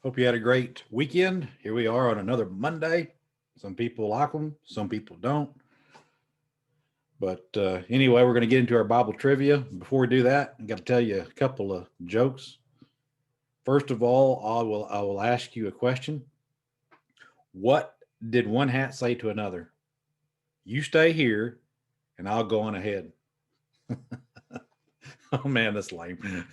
Hope you had a great weekend. Here we are on another Monday. Some people like them, some people don't. But anyway, we're going to get into our Bible trivia. Before we do that, I got to tell you a couple of jokes. First of all, I will ask you a question. What did one hat say to another? You stay here, and I'll go on ahead. Oh man, that's lame.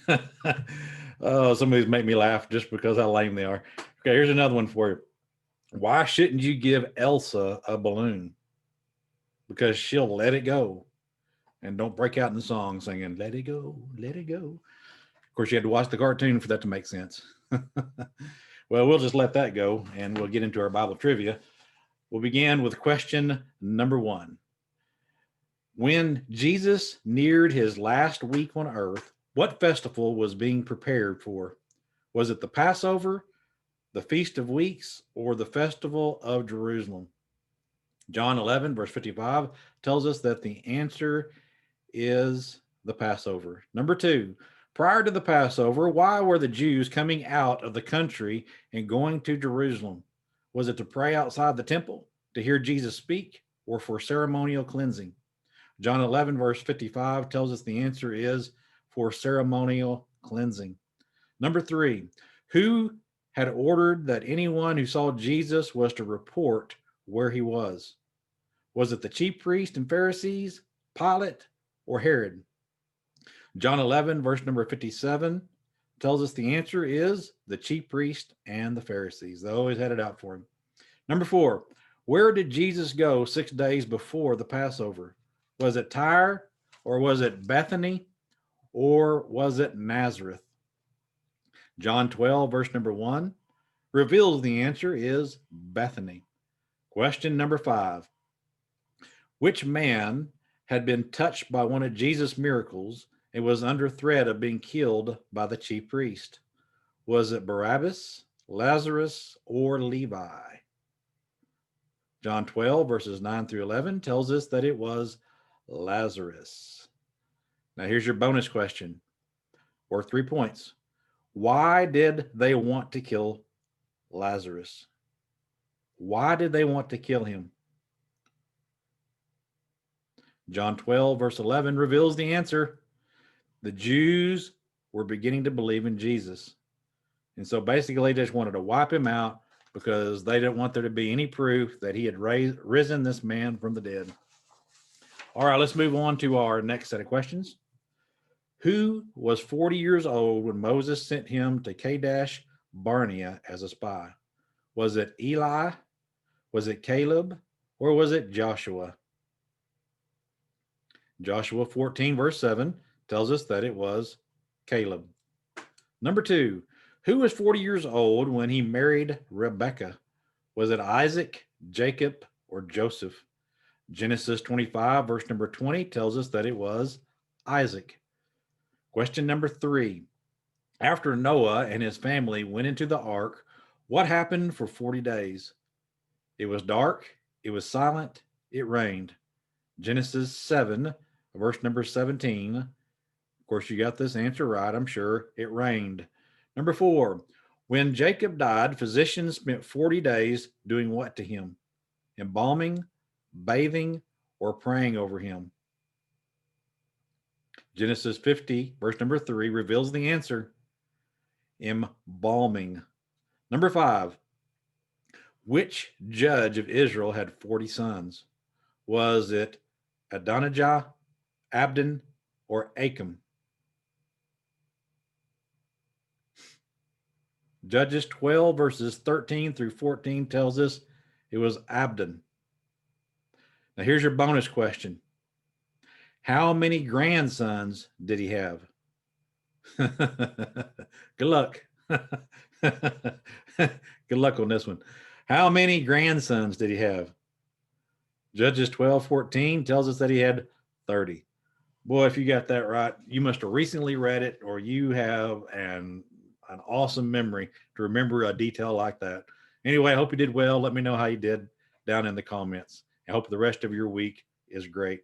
Oh, some of these make me laugh just because how lame they are. Okay, here's another one for you. Why shouldn't you give Elsa a balloon? Because she'll let it go. And don't break out in the song singing, let it go, let it go. Of course, you had to watch the cartoon for that to make sense. Well, we'll just let that go and we'll get into our Bible trivia. We'll begin with question number one. When Jesus neared his last week on earth, what festival was being prepared for? Was it the Passover, the Feast of Weeks, or the Festival of Jerusalem? John 11, verse 55 tells us that the answer is the Passover. Number two, prior to the Passover, why were the Jews coming out of the country and going to Jerusalem? Was it to pray outside the temple, to hear Jesus speak, or for ceremonial cleansing? John 11, verse 55 tells us the answer is for ceremonial cleansing. Number three, who had ordered that anyone who saw Jesus was to report where he was? Was it the chief priests and Pharisees, Pilate, or Herod? John 11, verse number 57 tells us the answer is the chief priest and the Pharisees. They always had it out for him. Number four, where did Jesus go 6 days before the Passover? Was it Tyre, or was it Bethany, or was it Nazareth? John 12, verse number 1 reveals the answer is Bethany. Question number five, which man had been touched by one of Jesus' miracles and was under threat of being killed by the chief priest? Was it Barabbas, Lazarus, or Levi? John 12, verses 9 through 11 tells us that it was Lazarus. Now, here's your bonus question worth 3 points. Why did they want to kill Lazarus? Why did they want to kill him? John 12, verse 11 reveals the answer. The Jews were beginning to believe in Jesus. And so basically, they just wanted to wipe him out because they didn't want there to be any proof that he had risen this man from the dead. All right, let's move on to our next set of questions. Who was 40 years old when Moses sent him to Kadesh Barnea as a spy? Was it Eli? Was it Caleb? Or was it Joshua? Joshua 14, verse 7 tells us that it was Caleb. Number two, who was 40 years old when he married Rebekah? Was it Isaac, Jacob, or Joseph? Genesis 25, verse number 20 tells us that it was Isaac. Question number three, after Noah and his family went into the ark, what happened for 40 days? It was dark, it was silent, it rained. Genesis 7, verse number 17. Of course, you got this answer right, I'm sure. It rained. Number four, when Jacob died, physicians spent 40 days doing what to him? Embalming, bathing, or praying over him? Genesis 50, verse number 3 reveals the answer. Embalming. Number five, which judge of Israel had 40 sons? Was it Adonijah, Abdon, or Achem? Judges 12, verses 13 through 14 tells us it was Abdon. Now, here's your bonus question. How many grandsons did he have? Good luck. Good luck on this one. How many grandsons did he have? Judges 12:14 tells us that he had 30. Boy, if you got that right, you must have recently read it, or you have an awesome memory to remember a detail like that. Anyway, I hope you did well. Let me know how you did down in the comments. I hope the rest of your week is great.